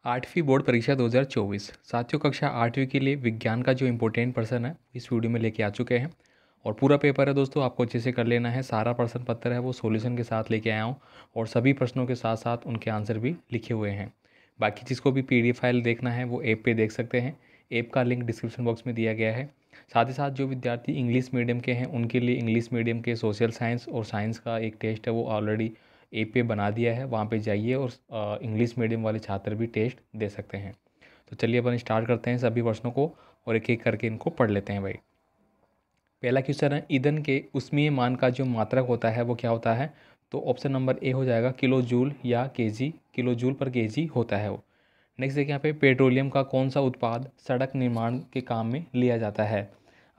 8वीं बोर्ड परीक्षा 2024 साथियों, कक्षा 8वीं के लिए विज्ञान का जो इम्पोर्टेंट पर्सन है इस वीडियो में लेके आ चुके हैं। और पूरा पेपर है दोस्तों, आपको अच्छे से कर लेना है। सारा प्रश्न पत्र है वो सॉल्यूशन के साथ लेके आया हूँ और सभी प्रश्नों के साथ साथ उनके आंसर भी लिखे हुए हैं। बाकी जिसको भी PDF फाइल देखना है वो ऐप पे देख सकते हैं। ऐप का लिंक डिस्क्रिप्शन बॉक्स में दिया गया है। साथ ही साथ जो विद्यार्थी इंग्लिश मीडियम के हैं उनके लिए इंग्लिश मीडियम के सोशल साइंस और साइंस का एक टेस्ट है वो ऑलरेडी ऐप पे बना दिया है, वहाँ पे जाइए और इंग्लिश मीडियम वाले छात्र भी टेस्ट दे सकते हैं। तो चलिए अपन स्टार्ट करते हैं सभी प्रश्नों को और एक एक करके इनको पढ़ लेते हैं भाई। पहला क्वेश्चन है, ईंधन के उष्मीय मान का जो मात्रक होता है वो क्या होता है? तो ऑप्शन नंबर ए हो जाएगा किलो जूल या केजी, किलो जूल पर केजी होता है वो। नेक्स्ट देखिए यहाँ पे, पेट्रोलियम का कौन सा उत्पाद सड़क निर्माण के काम में लिया जाता है?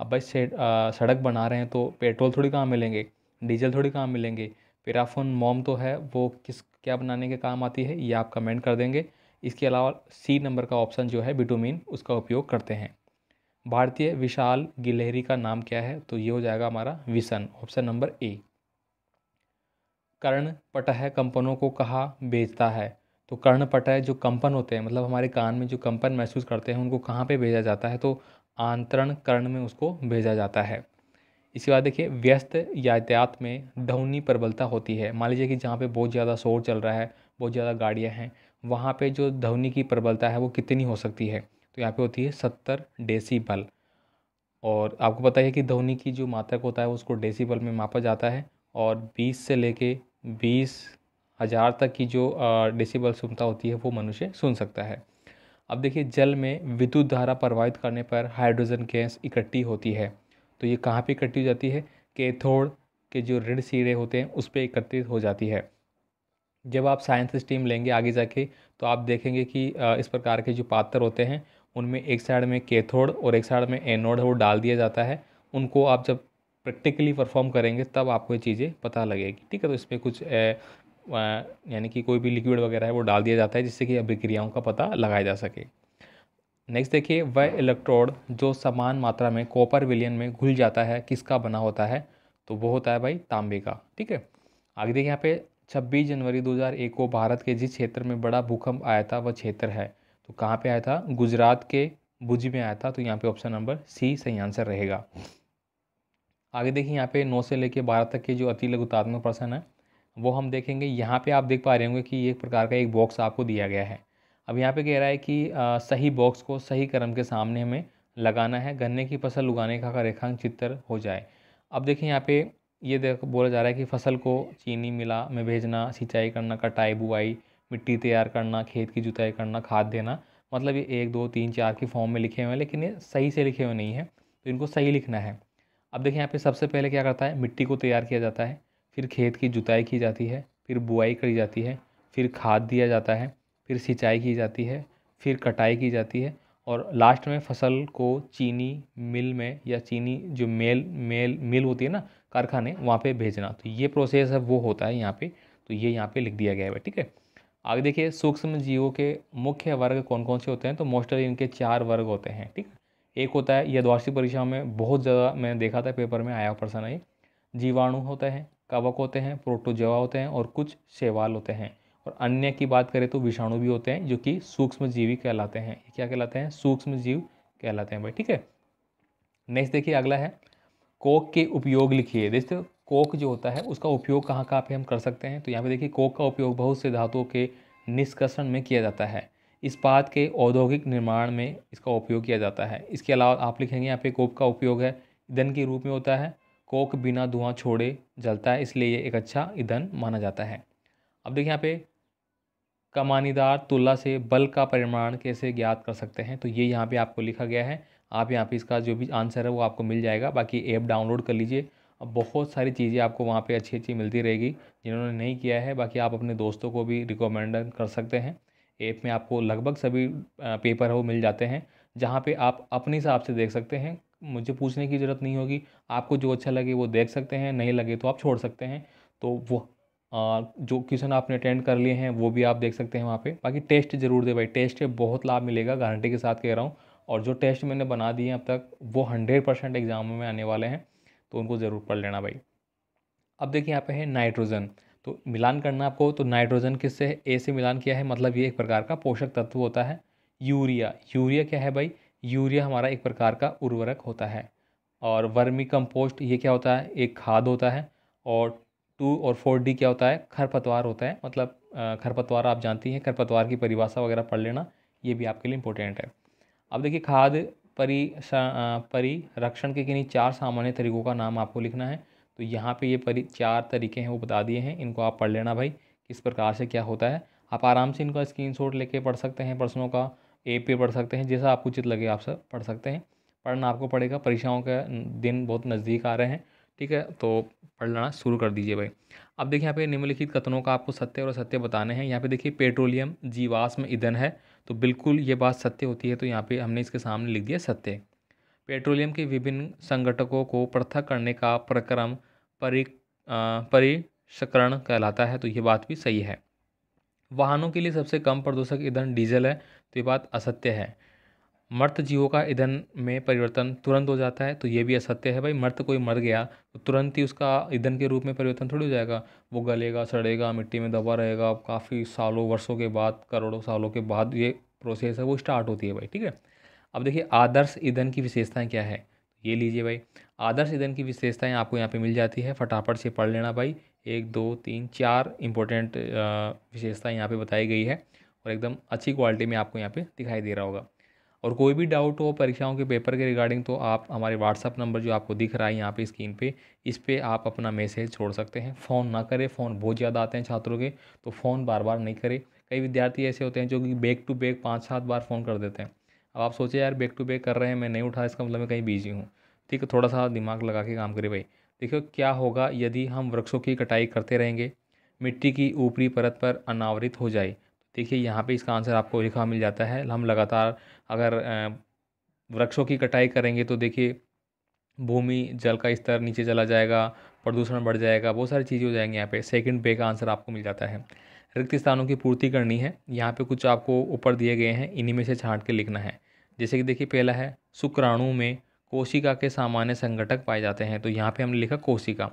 अब भाई सड़क बना रहे हैं तो पेट्रोल थोड़ी कहाँ मिलेंगे, डीजल थोड़ी कहाँ मिलेंगे। पैराफिन मोम तो है वो किस क्या बनाने के काम आती है, ये आप कमेंट कर देंगे। इसके अलावा सी नंबर का ऑप्शन जो है बिटुमिन, उसका उपयोग करते हैं। भारतीय विशाल गिलहरी का नाम क्या है? तो ये हो जाएगा हमारा विसन, ऑप्शन नंबर ए। कर्णपटह कंपनों को कहाँ भेजता है? तो कर्णपटह जो कंपन होते हैं, मतलब हमारे कान में जो कंपन महसूस करते हैं, उनको कहाँ पे भेजा जाता है? तो आंतरण कर्ण में उसको भेजा जाता है। इसके बाद देखिए, व्यस्त यातायात में ध्वनि प्रबलता होती है। मान लीजिए कि जहाँ पे बहुत ज़्यादा शोर चल रहा है, बहुत ज़्यादा गाड़ियाँ हैं, वहाँ पे जो ध्वनि की प्रबलता है वो कितनी हो सकती है? तो यहाँ पे होती है 70 डेसीबल। और आपको पता है कि ध्वनि की जो मात्रक होता है उसको डेसीबल में मापा जाता है और 20 से लेके 20,000 तक की जो डेसीबल क्षमता होती है वो मनुष्य सुन सकता है। अब देखिए, जल में विद्युत धारा प्रवाहित करने पर हाइड्रोजन गैस इकट्ठी होती है। तो ये कहाँ पे इकट्ठी हो जाती है? कैथोड के जो ऋण सिरे होते हैं उस पर एकत्रित हो जाती है। जब आप साइंस स्ट्रीम लेंगे आगे जाके तो आप देखेंगे कि इस प्रकार के जो पात्र होते हैं उनमें एक साइड में कैथोड और एक साइड में एनोड वो डाल दिया जाता है। उनको आप जब प्रैक्टिकली परफॉर्म करेंगे तब आपको ये चीज़ें पता लगेगी, ठीक है। तो इसमें कुछ यानी कि कोई भी लिक्विड वगैरह है वो डाल दिया जाता है जिससे कि अभिक्रियाओं का पता लगाया जा सके। नेक्स्ट देखिए, वह इलेक्ट्रोड जो समान मात्रा में कॉपर विलयन में घुल जाता है किसका बना होता है? तो वो होता है भाई तांबे का, ठीक है। आगे देखिए यहाँ पे, 26 जनवरी 2001 को भारत के जिस क्षेत्र में बड़ा भूकंप आया था वह क्षेत्र है। तो कहाँ पे आया था? गुजरात के भुज में आया था। तो यहाँ पे ऑप्शन नंबर सी सही आंसर रहेगा। आगे देखिए यहाँ पे 9 से लेके 12 तक के जो अति लघुतात्मक प्रश्न है वो हम देखेंगे। यहाँ पे आप देख पा रहे होंगे कि ये एक प्रकार का एक बॉक्स आपको दिया गया है। अब यहाँ पे कह रहा है कि सही बॉक्स को सही क्रम के सामने हमें लगाना है, गन्ने की फसल उगाने का रेखांक चित्र हो जाए। अब देखिए यहाँ पे ये देख बोला जा रहा है कि फसल को चीनी मिला में भेजना, सिंचाई करना, कटाई बुआई, मिट्टी तैयार करना, खेत की जुताई करना, खाद देना। मतलब ये 1 2 3 4 की फॉर्म में लिखे हुए हैं लेकिन ये सही से लिखे हुए नहीं है, तो इनको सही लिखना है। अब देखिए यहाँ पे सबसे पहले क्या करता है, मिट्टी को तैयार किया जाता है, फिर खेत की जुताई की जाती है, फिर बुआई करी जाती है, फिर खाद दिया जाता है, फिर सिंचाई की जाती है, फिर कटाई की जाती है और लास्ट में फसल को चीनी मिल में या चीनी जो मिल होती है ना, कारखाने, वहाँ पे भेजना। तो ये प्रोसेस है वो होता है यहाँ पे। तो ये यहाँ पे लिख दिया गया है, ठीक है। आगे देखिए, सूक्ष्म जीवों के मुख्य वर्ग कौन कौन से होते हैं? तो मोस्टली इनके 4 वर्ग होते हैं, ठीक है। एक होता है, यह वार्षिक परीक्षा में बहुत ज़्यादा मैंने देखा था, पेपर में आया प्रश्न है, जीवाणु होते हैं, कवक होते हैं, प्रोटोजोआ होते हैं और कुछ शैवाल होते हैं। और अन्य की बात करें तो विषाणु भी होते हैं जो कि सूक्ष्म जीवी कहलाते हैं। ये क्या कहलाते हैं? सूक्ष्म जीव कहलाते हैं भाई, ठीक है। नेक्स्ट देखिए, अगला है, कोक के उपयोग लिखिए। देखते हो कोक जो होता है उसका उपयोग कहाँ कहाँ पे हम कर सकते हैं? तो यहाँ पे देखिए, कोक का उपयोग बहुत से धातुओं के निष्कर्षण में किया जाता है। इस्पात के औद्योगिक निर्माण में इसका उपयोग किया जाता है। इसके अलावा आप लिखेंगे यहाँ पे, कोक का उपयोग है ईंधन के रूप में होता है। कोक बिना धुआं छोड़े जलता है, इसलिए ये एक अच्छा ईंधन माना जाता है। अब देखिए यहाँ पे, कमानीदार तुला से बल का परिमाण कैसे ज्ञात कर सकते हैं? तो ये यहाँ पे आपको लिखा गया है। आप यहाँ पे इसका जो भी आंसर है वो आपको मिल जाएगा। बाकी ऐप डाउनलोड कर लीजिए, अब बहुत सारी चीज़ें आपको वहाँ पे अच्छी अच्छी मिलती रहेगी जिन्होंने नहीं किया है। बाकी आप अपने दोस्तों को भी रिकमेंड कर सकते हैं। ऐप में आपको लगभग सभी पेपर है वो मिल जाते हैं, जहाँ पे आप अपने हिसाब से देख सकते हैं। मुझे पूछने की ज़रूरत नहीं होगी, आपको जो अच्छा लगे वो देख सकते हैं, नहीं लगे तो आप छोड़ सकते हैं। तो वो जो क्वेश्चन आपने अटेंड कर लिए हैं वो भी आप देख सकते हैं वहाँ पे। बाकी टेस्ट जरूर दे भाई, टेस्ट से बहुत लाभ मिलेगा, गारंटी के साथ कह रहा हूँ। और जो टेस्ट मैंने बना दिए हैं अब तक वो 100% एग्जाम में आने वाले हैं, तो उनको ज़रूर पढ़ लेना भाई। अब देखिए यहाँ पे है नाइट्रोजन। तो मिलान करना आपको, तो नाइट्रोजन किससे है, ए से मिलान किया है, मतलब ये एक प्रकार का पोषक तत्व होता है। यूरिया, यूरिया क्या है भाई, यूरिया हमारा एक प्रकार का उर्वरक होता है। और वर्मी कंपोस्ट ये क्या होता है, एक खाद होता है। और 2 और 4D क्या होता है, खरपतवार होता है। मतलब खरपतवार आप जानती हैं, खरपतवार की परिभाषा वगैरह पढ़ लेना, ये भी आपके लिए इंपॉर्टेंट है। अब देखिए खाद परिरक्षण के किन्हीं 4 सामान्य तरीकों का नाम आपको लिखना है। तो यहाँ पे ये 4 तरीके हैं वो बता दिए हैं, इनको आप पढ़ लेना भाई, किस प्रकार से क्या होता है। आप आराम से इनका स्क्रीनशॉट लेके पढ़ सकते हैं, प्रश्नों का ऐप पे पढ़ सकते हैं, जैसा आपको उचित लगे आप सब पढ़ सकते हैं। पढ़ना आपको पड़ेगा, परीक्षाओं के दिन बहुत नज़दीक आ रहे हैं, ठीक है, तो पढ़ना शुरू कर दीजिए भाई। अब देखिए यहाँ पे निम्नलिखित कथनों का आपको सत्य और असत्य बताने हैं। यहाँ पे देखिए पेट्रोलियम जीवाश्म ईंधन है, तो बिल्कुल ये बात सत्य होती है, तो यहाँ पे हमने इसके सामने लिख दिया सत्य। पेट्रोलियम के विभिन्न संघटकों को पृथक करने का प्रक्रम परिष्करण कहलाता है, तो ये बात भी सही है। वाहनों के लिए सबसे कम प्रदूषक ईंधन डीजल है, तो ये बात असत्य है। मर्त जीवों का ईंधन में परिवर्तन तुरंत हो जाता है, तो ये भी असत्य है भाई। मर्त कोई मर गया तो तुरंत ही उसका ईंधन के रूप में परिवर्तन थोड़ी हो जाएगा, वो गलेगा, सड़ेगा, मिट्टी में दबा रहेगा, काफ़ी सालों वर्षों के बाद, करोड़ों सालों के बाद ये प्रोसेस है वो स्टार्ट होती है भाई, ठीक है। अब देखिए आदर्श ईंधन की विशेषताएं क्या है, ये लीजिए भाई। आदर्श ईंधन की विशेषताएं आपको यहाँ पे मिल जाती है, फटाफट से पढ़ लेना भाई। 1 2 3 4 इंपॉर्टेंट विशेषताएं यहाँ पे बताई गई है, और एकदम अच्छी क्वालिटी में आपको यहाँ पे दिखाई दे रहा होगा। और कोई भी डाउट हो परीक्षाओं के पेपर के रिगार्डिंग, तो आप हमारे व्हाट्सअप नंबर जो आपको दिख रहा है यहाँ पे स्क्रीन पे, इस पे आप अपना मैसेज छोड़ सकते हैं। फ़ोन ना करें, फ़ोन बहुत ज़्यादा आते हैं छात्रों के, तो फ़ोन बार बार नहीं करें। कई विद्यार्थी ऐसे होते हैं जो कि बैक टू बैक 5-7 बार फ़ोन कर देते हैं। अब आप सोचे यार बैक टू बैक कर रहे हैं, मैं नहीं उठा, इसका मतलब मैं कहीं बिजी हूँ, ठीक है। थोड़ा सा दिमाग लगा के काम करें भाई। देखिए क्या होगा यदि हम वृक्षों की कटाई करते रहेंगे, मिट्टी की ऊपरी परत पर अनावृत हो जाए। देखिए यहाँ पे इसका आंसर आपको लिखा मिल जाता है। हम लगातार अगर वृक्षों की कटाई करेंगे तो देखिए भूमि जल का स्तर नीचे चला जाएगा, प्रदूषण बढ़ जाएगा, बहुत सारी चीज़ें हो जाएंगी। यहाँ पे सेकंड पे का आंसर आपको मिल जाता है। रिक्त स्थानों की पूर्ति करनी है, यहाँ पे कुछ आपको ऊपर दिए गए हैं, इन्हीं में से छांट के लिखना है। जैसे कि देखिए पहला है शुक्राणु में कोशिका के सामान्य संघटक पाए जाते हैं, तो यहाँ पे हमने लिखा कोशिका।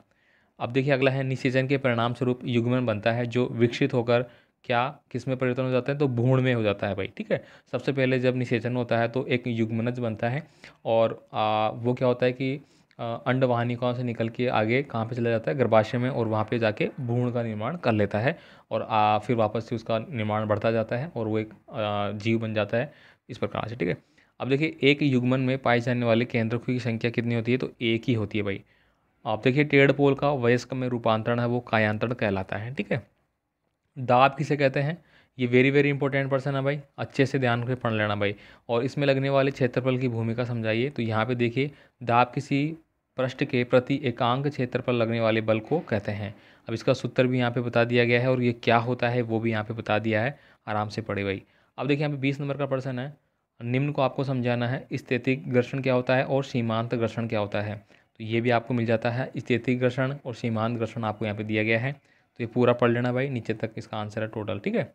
अब देखिए अगला है निषेचन के परिणाम स्वरूप युग्मन बनता है, जो विकसित होकर क्या किस में परिवर्तन हो जाता है, तो भ्रूण में हो जाता है भाई, ठीक है। सबसे पहले जब निषेचन होता है तो एक युग्मनज बनता है, और वो क्या होता है कि अंडवाहिनिकाओं से निकल के आगे कहाँ पे चला जाता है, गर्भाशय में, और वहाँ पे जाके भ्रूण का निर्माण कर लेता है। और फिर वापस से उसका निर्माण बढ़ता जाता है और वो एक जीव बन जाता है, इस प्रकार से, ठीक है। अब देखिए एक युग्मन में पाए जाने वाले केंद्रकों की संख्या कितनी होती है, तो एक ही होती है भाई। आप देखिए टेढ़ पोल का वयस्क में रूपांतरण है वो कायांतरण कहलाता है, ठीक है। दाब किसे कहते हैं, ये वेरी वेरी इंपॉर्टेंट पर्सन है भाई, अच्छे से ध्यान से पढ़ लेना भाई। और इसमें लगने वाले क्षेत्रफल की भूमिका समझाइए, तो यहाँ पे देखिए दाब किसी पृष्ठ के प्रति एकांक क्षेत्र पर लगने वाले बल को कहते हैं। अब इसका सूत्र भी यहाँ पे बता दिया गया है, और ये क्या होता है वो भी यहाँ पे बता दिया है, आराम से पढ़े भाई। अब देखिए यहाँ पे 20 नंबर का प्रश्न है, निम्न को आपको समझाना है, स्थैतिक घर्षण क्या होता है और सीमांत घर्षण क्या होता है। तो ये भी आपको मिल जाता है, स्थैतिक घर्षण और सीमांत घर्षण आपको यहाँ पे दिया गया है, तो ये पूरा पढ़ लेना भाई, नीचे तक इसका आंसर है टोटल, ठीक है।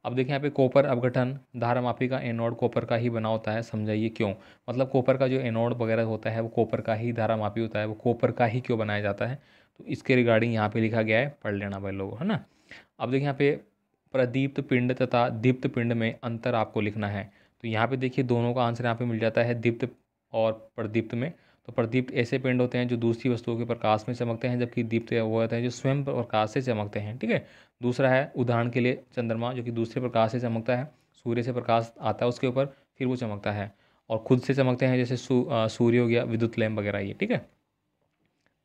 अब देखिए यहाँ पे कॉपर अपघटन धारामापी का एनोड कॉपर का ही बना होता है, समझाइए क्यों। मतलब कॉपर का जो एनोड वगैरह होता है वो कॉपर का ही धारामापी होता है, वो कॉपर का ही क्यों बनाया जाता है, तो इसके रिगार्डिंग यहाँ पे लिखा गया है, पढ़ लेना भाई लोगों, है ना। अब देखिए यहाँ पे प्रदीप्त पिंड तथा दीप्त पिंड में अंतर आपको लिखना है, तो यहाँ पे देखिए दोनों का आंसर यहाँ पे मिल जाता है दीप्त और प्रदीप्त में। तो प्रदीप्त ऐसे पिंड होते हैं जो दूसरी वस्तुओं के प्रकाश में चमकते हैं, जबकि दीप्त वो होते हैं जो स्वयं प्रकाश से चमकते हैं, ठीक है। दूसरा है उदाहरण के लिए चंद्रमा, जो कि दूसरे प्रकाश से चमकता है, सूर्य से प्रकाश आता है उसके ऊपर, फिर वो चमकता है। और खुद से चमकते हैं जैसे सूर्य हो गया, विद्युत लैंप वगैरह, ये ठीक है।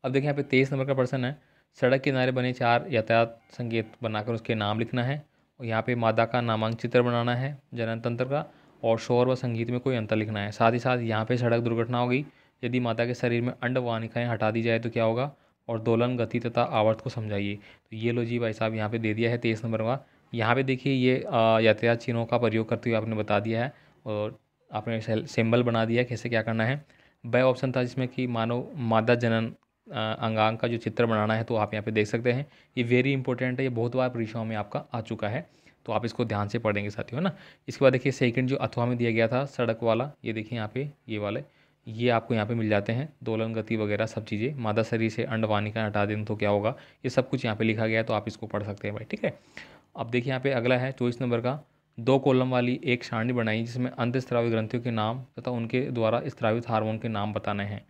अब देखिए यहाँ पे 23 नंबर का प्रश्न है, सड़क किनारे बने 4 यातायात संकेत बनाकर उसके नाम लिखना है। और यहाँ पे मादा का नामांक चित्र बनाना है जनन तंत्र का, और शोर व संगीत में कोई अंतर लिखना है। साथ ही साथ यहाँ पे सड़क दुर्घटना हो गई, यदि माता के शरीर में अंडवाहिकाएँ हटा दी जाए तो क्या होगा, और दोलन गति तथा आवर्त को समझाइए। तो ये लो जी भाई साहब, यहाँ पे दे दिया है 23 नंबर का। यहाँ पे देखिए ये यातायात चिन्हों का प्रयोग करते हुए आपने बता दिया है, और आपने सिंबल बना दिया है कैसे क्या करना है। ब ऑप्शन था जिसमें कि मानव मादा जनन अंगांग का जो चित्र बनाना है, तो आप यहाँ पे देख सकते हैं। ये वेरी इंपॉर्टेंट है, ये बहुत बार परीक्षाओं में आपका आ चुका है, तो आप इसको ध्यान से पढ़ेंगे साथियों, है ना। इसके बाद देखिए सेकंड जो अथवा में दिया गया था सड़क वाला, ये देखिए यहाँ पे ये वाले, ये आपको यहाँ पे मिल जाते हैं, दोलन गति वगैरह सब चीज़ें, मादा शरीर से अंडवाहिका हटा दें तो क्या होगा, ये सब कुछ यहाँ पे लिखा गया है, तो आप इसको पढ़ सकते हैं भाई, ठीक है। अब देखिए यहाँ पे अगला है 24 नंबर का, 2 कॉलम वाली एक सारणी बनाई जिसमें अंतःस्रावी ग्रंथियों के नाम तथा उनके द्वारा स्रावित हार्मोन के नाम बताने हैं,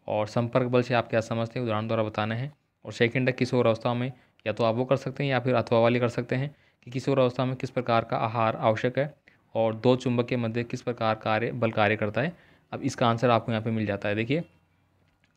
और संपर्क बल से आप क्या समझते हैं उदाहरण द्वारा बताना है। और सेकंड है किशोर अवस्था में, या तो आप वो कर सकते हैं या फिर अथवा वाली कर सकते हैं कि किशोर अवस्था में किस प्रकार का आहार आवश्यक है और दो चुंबक के मध्य किस प्रकार बल कार्य करता है। अब इसका आंसर आपको यहाँ पे मिल जाता है। देखिए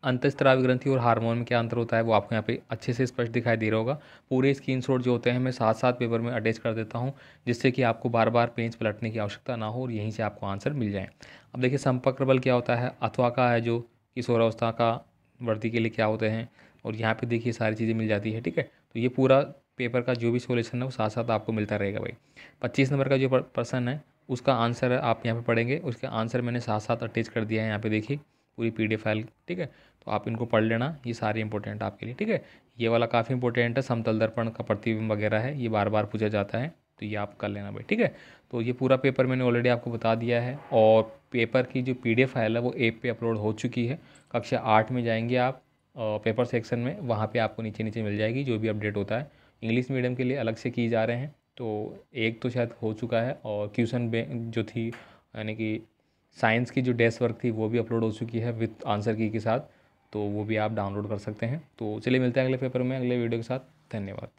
अंतःस्रावी ग्रंथि और हार्मोन में क्या अंतर होता है वो आपको यहाँ पे अच्छे से स्पष्ट दिखाई दे रहा होगा। पूरे स्क्रीनशॉट जो होते हैं मैं साथ साथ पेपर में अटैच कर देता हूँ, जिससे कि आपको बार बार पेज पलटने की आवश्यकता ना हो और यहीं से आपको आंसर मिल जाए। अब देखिए संपर्क बल क्या होता है, अथवा का है जो किशोरावस्था का वृद्धि के लिए क्या होते हैं, और यहाँ पे देखिए सारी चीज़ें मिल जाती है, ठीक है। तो ये पूरा पेपर का जो भी सोल्यूशन है वो साथ साथ आपको मिलता रहेगा भाई। 25 नंबर का जो प्रश्न है उसका आंसर आप यहाँ पे पढ़ेंगे, उसके आंसर मैंने साथ साथ अटैच कर दिया है यहाँ पे, देखिए पूरी PDF फाइल, ठीक है। तो आप इनको पढ़ लेना, ये सारे इंपॉर्टेंट आपके लिए, ठीक है। ये वाला काफ़ी इंपॉर्टेंट है, समतल दर्पण का प्रतिबिंब वगैरह है, ये बार बार पूछा जाता है, तो ये आप कर लेना भाई, ठीक है। तो ये पूरा पेपर मैंने ऑलरेडी आपको बता दिया है, और पेपर की जो PDF फाइल है वो ऐप पे अपलोड हो चुकी है। कक्षा 8 में जाएंगे आप पेपर सेक्शन में, वहाँ पे आपको नीचे नीचे मिल जाएगी जो भी अपडेट होता है। इंग्लिश मीडियम के लिए अलग से किए जा रहे हैं, तो एक तो शायद हो चुका है, और क्वेश्चन बैंक जो थी यानी कि साइंस की जो डेस्क वर्क थी वो भी अपलोड हो चुकी है विद आंसर की के साथ, तो वो भी आप डाउनलोड कर सकते हैं। तो चलिए मिलते हैं अगले पेपर में अगले वीडियो के साथ। धन्यवाद।